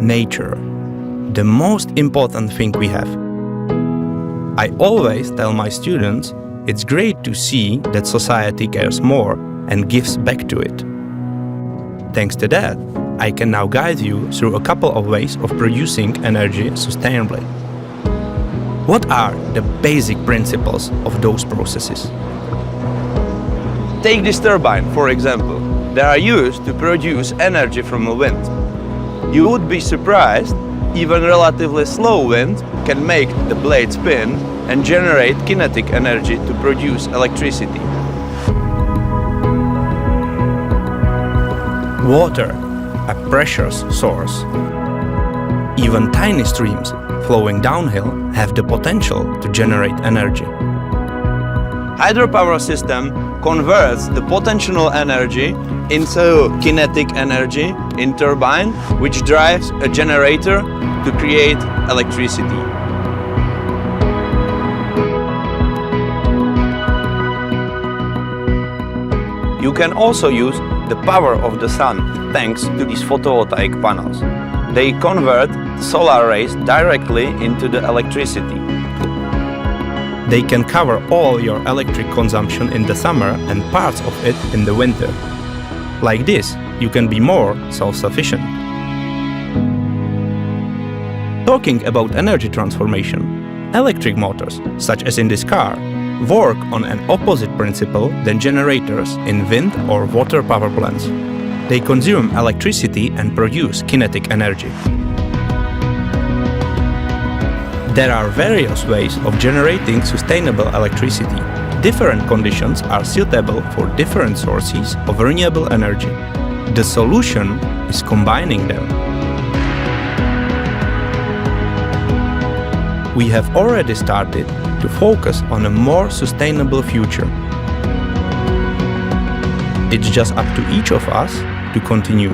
nature. The most important thing we have. I always tell my students it's great to see that society cares more and gives back to it. Thanks to that, I can now guide you through a couple of ways of producing energy sustainably. What are the basic principles of those processes? Take this turbine, for example. They are used to produce energy from the wind. You would be surprised, even relatively slow wind can make the blade spin and generate kinetic energy to produce electricity. Water, a precious source. Even tiny streams flowing downhill have the potential to generate energy. Hydropower system converts the potential energy into kinetic energy in turbine, which drives a generator to create electricity. You can also use the power of the sun thanks to these photovoltaic panels. They convert solar rays directly into the electricity. They can cover all your electric consumption in the summer and parts of it in the winter. Like this, you can be more self-sufficient. Talking about energy transformation, electric motors, such as in this car, work on an opposite principle than generators in wind or water power plants. They consume electricity and produce kinetic energy. There are various ways of generating sustainable electricity. Different conditions are suitable for different sources of renewable energy. The solution is combining them. We have already started to focus on a more sustainable future. It's just up to each of us to continue.